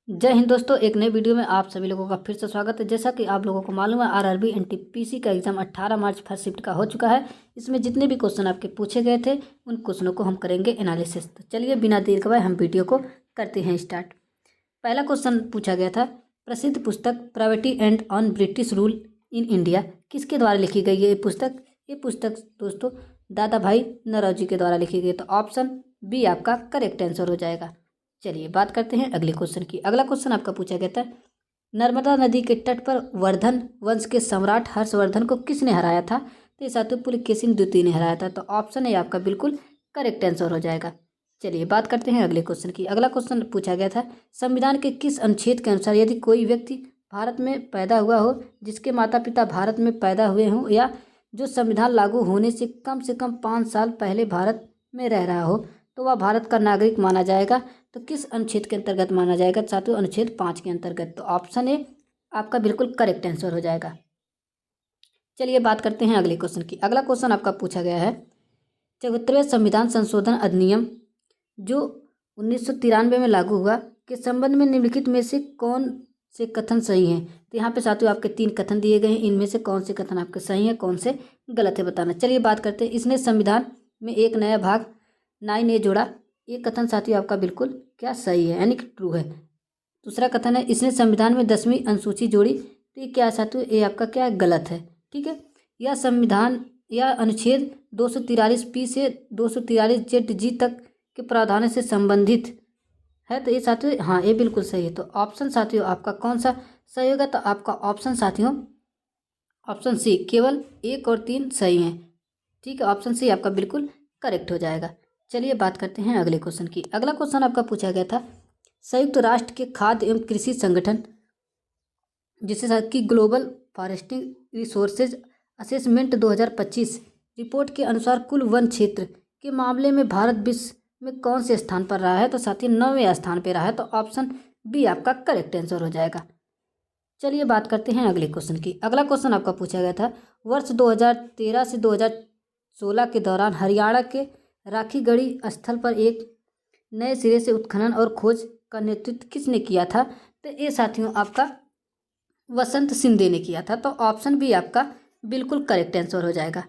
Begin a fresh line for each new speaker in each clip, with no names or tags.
जय हिंद दोस्तों, एक नई वीडियो में आप सभी लोगों का फिर से स्वागत है। जैसा कि आप लोगों को मालूम है, आरआरबी एनटीपीसी का एग्जाम 18 मार्च फर्स्ट शिफ्ट का हो चुका है। इसमें जितने भी क्वेश्चन आपके पूछे गए थे उन क्वेश्चनों को हम करेंगे एनालिसिस। तो चलिए बिना देर के हम वीडियो को करते हैं स्टार्ट। पहला क्वेश्चन पूछा गया था, प्रसिद्ध पुस्तक poverty and on British rule in India किसके द्वारा लिखी गई है? ये पुस्तक दोस्तों दादा भाई नौरोजी के द्वारा लिखी गई। तो ऑप्शन बी आपका करेक्ट आंसर हो जाएगा। चलिए बात करते हैं अगले क्वेश्चन की। अगला क्वेश्चन आपका पूछा गया था, नर्मदा नदी के तट पर वर्धन वंश के सम्राट हर्षवर्धन को किसने हराया था? तो ये सातु पुलकेशिन द्वितीय ने हराया था। तो ऑप्शन ए आपका बिल्कुल करेक्ट आंसर हो जाएगा। चलिए बात करते हैं अगले क्वेश्चन की। अगला क्वेश्चन पूछा गया था, संविधान के किस अनुच्छेद के अनुसार यदि कोई व्यक्ति भारत में पैदा हुआ हो, जिसके माता पिता भारत में पैदा हुए हों, या जो संविधान लागू होने से कम 5 साल पहले भारत में रह रहा हो, तो वह भारत का नागरिक माना जाएगा? तो किस अनुच्छेद के अंतर्गत माना जाएगा? साथियों अनुच्छेद 5 के अंतर्गत। तो ऑप्शन ए आपका बिल्कुल करेक्ट आंसर हो जाएगा। चलिए बात करते हैं अगले क्वेश्चन की। अगला क्वेश्चन आपका पूछा गया है, 74वें संविधान संशोधन अधिनियम जो 1993 में लागू हुआ के संबंध में निम्नलिखित में से कौन से कथन सही हैं? तो यहाँ पे साथियों आपके 3 कथन दिए गए हैं, इनमें से कौन से कथन आपके सही है, कौन से गलत है बताना। चलिए बात करते हैं, इसने संविधान में एक नया भाग 9A जोड़ा। ये कथन साथियों आपका बिल्कुल क्या सही है, यानी कि ट्रू है। दूसरा कथन है, इसने संविधान में 10वीं अनुसूची जोड़ी। तो ये क्या साथियों, ये आपका क्या गलत है। ठीक है, यह संविधान या अनुच्छेद 243 से 243 तक के प्रावधानों से संबंधित है। तो ये साथियों हाँ, ये बिल्कुल सही है। तो ऑप्शन साथियों आपका कौन सा सही होगा? तो आपका ऑप्शन साथियों ऑप्शन सी, केवल 1 और 3 सही हैं। ठीक है, ऑप्शन सी आपका बिल्कुल करेक्ट हो जाएगा। चलिए बात करते हैं अगले क्वेश्चन की। अगला क्वेश्चन आपका पूछा गया था, संयुक्त राष्ट्र के खाद्य एवं कृषि संगठन जिसे साथ की global foresting resources assessment 2025 report के अनुसार कुल वन क्षेत्र के मामले में भारत विश्व में कौन से स्थान पर रहा है? तो साथियों 9वें स्थान पर रहा है। तो ऑप्शन बी आपका करेक्ट आंसर हो जाएगा। चलिए बात करते हैं अगले क्वेश्चन की। अगला क्वेश्चन आपका पूछा गया था, वर्ष 2013 से 2016 के दौरान हरियाणा के राखीगढ़ी स्थल पर एक नए सिरे से उत्खनन और खोज का नेतृत्व किसने किया था? तो ये साथियों आपका वसंत सिंधे ने किया था। तो ऑप्शन बी आपका बिल्कुल करेक्ट आंसर हो जाएगा।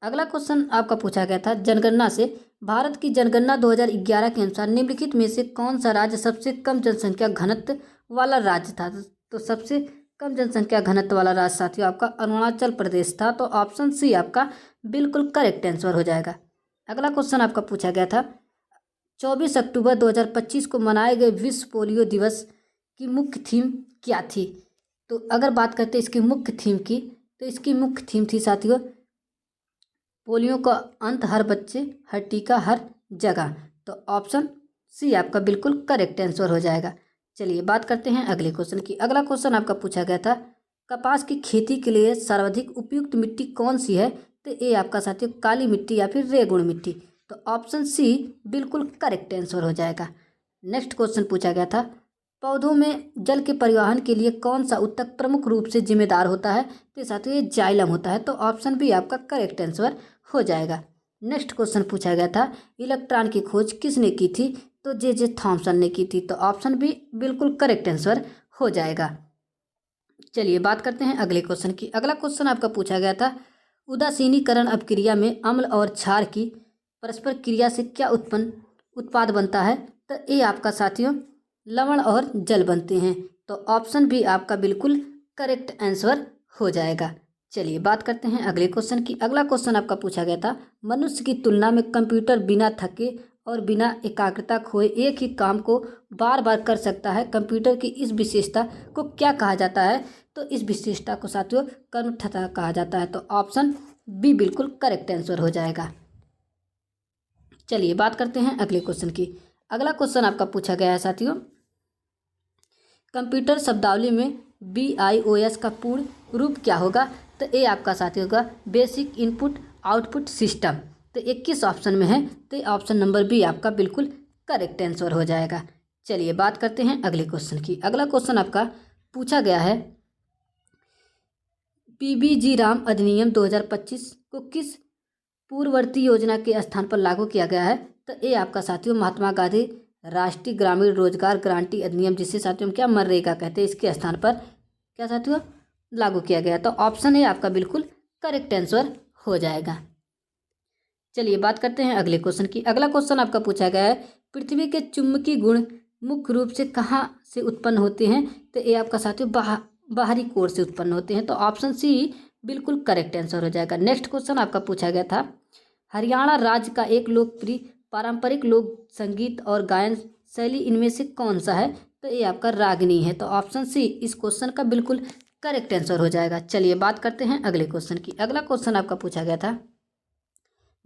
अगला क्वेश्चन आपका पूछा गया था, जनगणना से भारत की जनगणना 2011 के अनुसार निम्नलिखित में से कौन सा राज्य सबसे कम जनसंख्या घनत्व वाला राज्य था? तो सबसे कम जनसंख्या घनत्व वाला राज्य साथियों आपका अरुणाचल प्रदेश था। तो ऑप्शन सी आपका बिल्कुल करेक्ट आंसर हो जाएगा। अगला क्वेश्चन आपका पूछा गया था, 24 अक्टूबर 2025 को मनाए गए विश्व पोलियो दिवस की मुख्य थीम क्या थी? तो अगर बात करते हैं इसकी मुख्य थीम की, तो इसकी मुख्य थीम थी साथियों, पोलियो का अंत, हर बच्चे हर टीका हर जगह। तो ऑप्शन सी आपका बिल्कुल करेक्ट आंसर हो जाएगा। चलिए बात करते हैं अगले क्वेश्चन की। अगला क्वेश्चन आपका पूछा गया था, कपास की खेती के लिए सर्वाधिक उपयुक्त मिट्टी कौन सी है? तो ये आपका साथियों काली मिट्टी या फिर रेगुड़ मिट्टी। तो ऑप्शन सी बिल्कुल करेक्ट आंसर हो जाएगा। नेक्स्ट क्वेश्चन पूछा गया था, पौधों में जल के परिवहन के लिए कौन सा ऊतक प्रमुख रूप से जिम्मेदार होता है? तो साथियों ये जाइलम होता है। तो ऑप्शन बी आपका करेक्ट आंसर हो जाएगा। नेक्स्ट क्वेश्चन पूछा गया था, इलेक्ट्रॉन की खोज किसने की थी? तो जे थॉमसन ने की थी। तो ऑप्शन बी बिल्कुल करेक्ट आंसर हो जाएगा। चलिए बात करते हैं अगले क्वेश्चन की। अगला क्वेश्चन आपका पूछा गया था, उदासीनीकरण अपक्रिया में अम्ल और क्षार की परस्पर क्रिया से क्या उत्पाद बनता है? तो ये आपका साथियों लवण और जल बनते हैं। तो ऑप्शन भी आपका बिल्कुल करेक्ट आंसर हो जाएगा। चलिए बात करते हैं अगले क्वेश्चन की। अगला क्वेश्चन आपका पूछा गया था, मनुष्य की तुलना में कंप्यूटर बिना थके और बिना एकाग्रता खोए एक ही काम को बार बार कर सकता है। कंप्यूटर की इस विशेषता को क्या कहा जाता है? तो इस विशेषता को साथियों कर्मठता कहा जाता है। तो ऑप्शन बी बिल्कुल करेक्ट आंसर हो जाएगा। चलिए बात करते हैं अगले क्वेश्चन की। अगला क्वेश्चन आपका पूछा गया है साथियों, कंप्यूटर शब्दावली में BIOS का पूर्ण रूप क्या होगा? तो ये आपका साथी होगा बेसिक इनपुट आउटपुट सिस्टम। तो 21 ऑप्शन में है, तो ऑप्शन नंबर बी आपका बिल्कुल करेक्ट आंसर हो जाएगा। चलिए बात करते हैं अगले क्वेश्चन की। अगला क्वेश्चन आपका पूछा गया है, PBG राम अधिनियम 2025 को किस पूर्ववर्ती योजना के स्थान पर लागू किया गया है? तो ये आपका साथियों महात्मा गांधी राष्ट्रीय ग्रामीण रोजगार गारंटी अधिनियम, जिसे साथियों हम क्या मनरेगा कहते हैं, इसके स्थान पर क्या साथियों लागू किया गया। तो ऑप्शन ए आपका बिल्कुल करेक्ट आंसर हो जाएगा। चलिए बात करते हैं अगले क्वेश्चन की। अगला क्वेश्चन आपका पूछा गया है, पृथ्वी के चुंबकीय गुण मुख्य रूप से कहाँ से उत्पन्न होते हैं। तो ये आपका साथियों बाहरी कोर से उत्पन्न होते हैं। तो ऑप्शन सी बिल्कुल करेक्ट आंसर हो जाएगा। नेक्स्ट क्वेश्चन आपका पूछा गया था, हरियाणा राज्य का एक लोकप्रिय पारंपरिक लोक संगीत और गायन शैली इनमें से कौन सा है। तो ये आपका रागनी है। तो ऑप्शन सी इस क्वेश्चन का बिल्कुल करेक्ट आंसर हो जाएगा। चलिए बात करते हैं अगले क्वेश्चन की। अगला क्वेश्चन आपका पूछा गया था,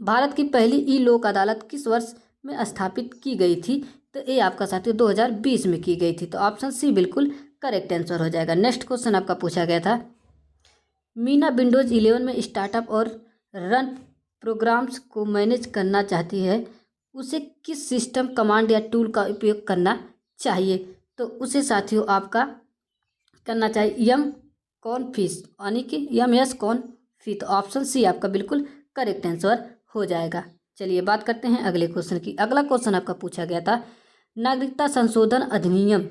भारत की पहली ई लोक अदालत किस वर्ष में स्थापित की गई थी। तो ये आपका साथियों 2020 में की गई थी। तो ऑप्शन सी बिल्कुल करेक्ट आंसर हो जाएगा। नेक्स्ट क्वेश्चन आपका पूछा गया था, मीना विंडोज 11 में स्टार्टअप और रन प्रोग्राम्स को मैनेज करना चाहती है, उसे किस सिस्टम कमांड या टूल का उपयोग करना चाहिए। तो उसे साथियों आपका करना चाहिए यम कॉन्फिस, यानी कि यम कॉन्फी। तो ऑप्शन सी आपका बिल्कुल करेक्ट आंसर हो जाएगा। चलिए बात करते हैं अगले क्वेश्चन की। अगला क्वेश्चन आपका पूछा गया था, नागरिकता संशोधन अधिनियम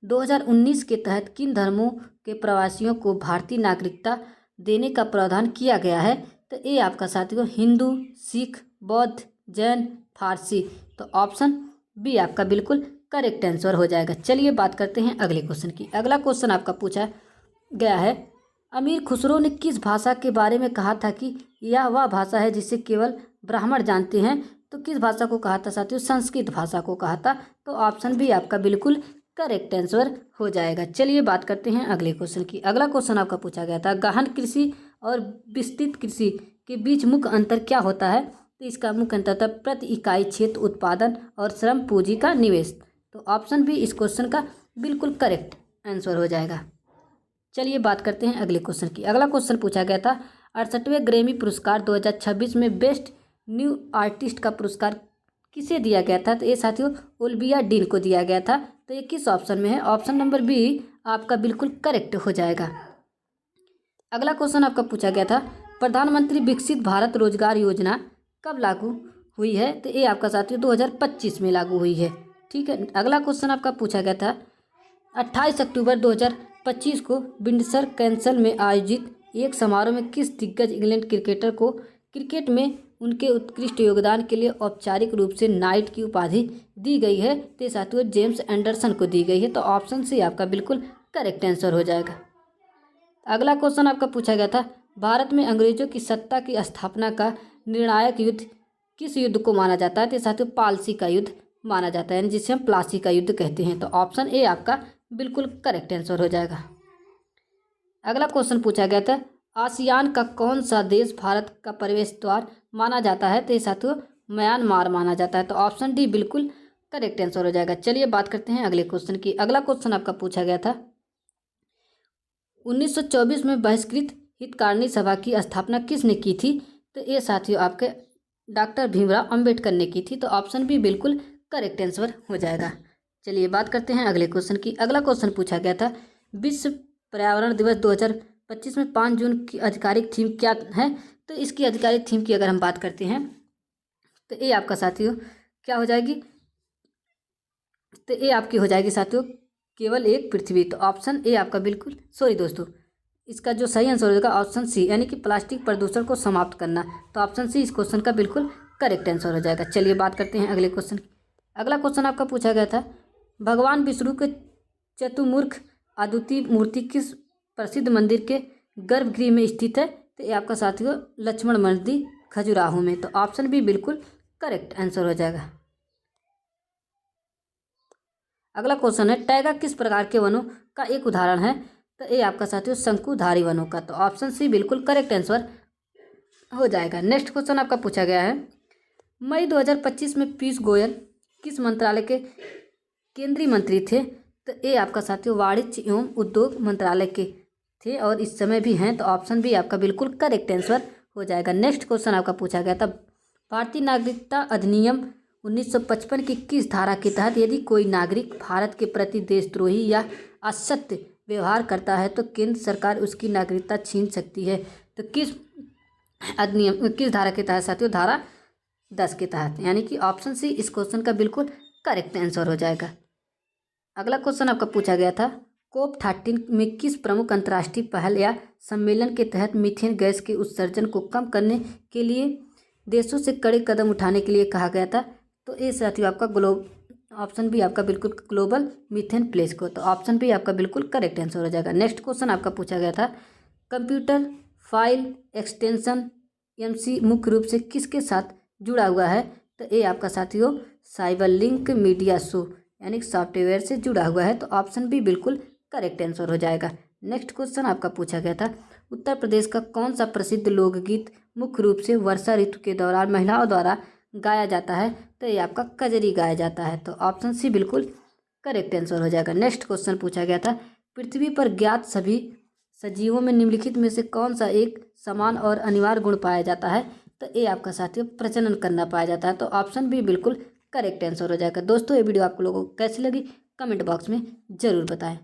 2019 के तहत किन धर्मों के प्रवासियों को भारतीय नागरिकता देने का प्रावधान किया गया है। तो ये आपका साथियों हिंदू, सिख, बौद्ध, जैन, फारसी। तो ऑप्शन बी आपका बिल्कुल करेक्ट आंसर हो जाएगा। चलिए बात करते हैं अगले क्वेश्चन की। अगला क्वेश्चन आपका पूछा गया है, अमीर खुसरो ने किस भाषा के बारे में कहा था कि यह वह भाषा है जिसे केवल ब्राह्मण जानते हैं। तो किस भाषा को कहा था साथियों, संस्कृत भाषा को कहा था। तो ऑप्शन बी आपका बिल्कुल करेक्ट आंसर हो जाएगा। चलिए बात करते हैं अगले क्वेश्चन की। अगला क्वेश्चन आपका पूछा गया था, गहन कृषि और विस्तृत कृषि के बीच मुख्य अंतर क्या होता है। तो इसका मुख्य अंतर था प्रति इकाई क्षेत्र उत्पादन और श्रम पूंजी का निवेश। तो ऑप्शन बी इस क्वेश्चन का बिल्कुल करेक्ट आंसर हो जाएगा। चलिए बात करते हैं अगले क्वेश्चन की। अगला क्वेश्चन पूछा गया था, 68वें ग्रैमी पुरस्कार 2026 में बेस्ट न्यू आर्टिस्ट का पुरस्कार किसे दिया गया था। तो ये साथियों ओलिविया डीन को दिया गया था। तो ये किस ऑप्शन में है। ऑप्शन नंबर बी आपका बिल्कुल करेक्ट हो जाएगा। अगला क्वेश्चन आपका पूछा गया था, प्रधानमंत्री विकसित भारत रोजगार योजना कब लागू हुई है। तो ये आपका साथियों 2025 में लागू हुई है। ठीक है। अगला क्वेश्चन आपका पूछा गया था, 28 अक्टूबर 2025 को विंडसर कैसल में आयोजित एक समारोह में किस दिग्गज इंग्लैंड क्रिकेटर को क्रिकेट में उनके उत्कृष्ट योगदान के लिए औपचारिक रूप से नाइट की उपाधि दी गई है। तो साथियों जेम्स एंडरसन को दी गई है। तो ऑप्शन सी आपका बिल्कुल करेक्ट आंसर हो जाएगा। अगला क्वेश्चन आपका पूछा गया था, भारत में अंग्रेजों की सत्ता की स्थापना का निर्णायक युद्ध किस युद्ध को माना जाता है। तो साथियों पालसी का युद्ध माना जाता है, यानी जिसे हम प्लासी का युद्ध कहते हैं। तो ऑप्शन ए आपका बिल्कुल करेक्ट आंसर हो जाएगा। अगला क्वेश्चन पूछा गया था, आसियान का कौन सा देश भारत का प्रवेश द्वार माना जाता है। तो ये साथियों म्यांमार माना जाता है। तो ऑप्शन डी बिल्कुल करेक्ट आंसर हो जाएगा। चलिए बात करते हैं अगले क्वेश्चन की। अगला क्वेश्चन आपका पूछा गया था, 1924 में बहिष्कृत हितकारिणी सभा की स्थापना किसने की थी। तो ये साथियों आपके डॉक्टर भीमराव अंबेडकर ने की थी। तो ऑप्शन बी बिल्कुल करेक्ट आंसर हो जाएगा। चलिए बात करते हैं अगले क्वेश्चन की। अगला क्वेश्चन पूछा गया था, विश्व पर्यावरण दिवस 2025 में 5 जून की आधिकारिक थीम क्या है। तो इसकी आधिकारिक थीम की अगर हम बात करते हैं तो ये आपका साथियों क्या हो जाएगी। तो ये आपकी हो जाएगी साथियों केवल एक पृथ्वी। तो ऑप्शन ए आपका बिल्कुल दोस्तों इसका जो सही आंसर हो जाएगा ऑप्शन सी, यानी कि प्लास्टिक प्रदूषण को समाप्त करना। तो ऑप्शन सी इस क्वेश्चन का बिल्कुल करेक्ट आंसर हो जाएगा। चलिए बात करते हैं अगले क्वेश्चन। अगला क्वेश्चन आपका पूछा गया था, भगवान विष्णु के चतुर्मुख अद्वितीय मूर्ति किस प्रसिद्ध मंदिर के गर्भगृह में स्थित है। तो ये आपका साथियों लक्ष्मण मंदिर खजुराहो में। तो ऑप्शन बी बिल्कुल करेक्ट आंसर हो जाएगा। अगला क्वेश्चन है, टैगा किस प्रकार के वनों का एक उदाहरण है। तो ये आपका साथियों शंकुधारी वनों का। तो ऑप्शन सी बिल्कुल करेक्ट आंसर हो जाएगा। नेक्स्ट क्वेश्चन आपका पूछा गया है, मई 2025 में पीयूष गोयल किस मंत्रालय के केंद्रीय मंत्री थे। तो ये आपका साथियों वाणिज्य एवं उद्योग मंत्रालय के थे और इस समय भी हैं। तो ऑप्शन बी आपका बिल्कुल करेक्ट आंसर हो जाएगा। नेक्स्ट क्वेश्चन आपका पूछा गया था, भारतीय नागरिकता अधिनियम 1955 की किस धारा के तहत यदि कोई नागरिक भारत के प्रति देशद्रोही या असत्य व्यवहार करता है तो केंद्र सरकार उसकी नागरिकता छीन सकती है। तो किस अधिनियम किस धारा के तहत साथियों, धारा 10 के तहत, यानी कि ऑप्शन सी इस क्वेश्चन का बिल्कुल करेक्ट आंसर हो जाएगा। अगला क्वेश्चन आपका पूछा गया था, COP13 में किस प्रमुख अंतर्राष्ट्रीय पहल या सम्मेलन के तहत मीथेन गैस के उत्सर्जन को कम करने के लिए देशों से कड़े कदम उठाने के लिए कहा गया था? तो ये साथियों आपका ऑप्शन भी आपका बिल्कुल ग्लोबल मीथेन प्लेस को, तो ऑप्शन भी आपका बिल्कुल करेक्ट आंसर हो जाएगा। नेक्स्ट क्वेश्चन आपका पूछा गया था, कंप्यूटर फाइल एक्सटेंशन MC मुख्य रूप से किसके साथ जुड़ा हुआ है? तो ये आपका साथियों साइबर लिंक मीडिया शो यानी सॉफ्टवेयर से जुड़ा हुआ है, तो ऑप्शन भी बिल्कुल करेक्ट आंसर हो जाएगा। नेक्स्ट क्वेश्चन आपका पूछा गया था, उत्तर प्रदेश का कौन सा प्रसिद्ध लोकगीत मुख्य रूप से वर्षा ऋतु के दौरान महिलाओं द्वारा गाया जाता है? तो ये आपका कजरी गाया जाता है, तो ऑप्शन सी बिल्कुल करेक्ट आंसर हो जाएगा। नेक्स्ट क्वेश्चन पूछा गया था, पृथ्वी पर ज्ञात सभी सजीवों में निम्नलिखित में से कौन सा एक समान और अनिवार्य गुण पाया जाता है? तो ये आपका साथियों प्रजनन करना पाया जाता है, तो ऑप्शन भी बिल्कुल करेक्ट आंसर हो जाएगा। दोस्तों ये वीडियो आप लोगों को कैसी लगी कमेंट बॉक्स में ज़रूर बताएं।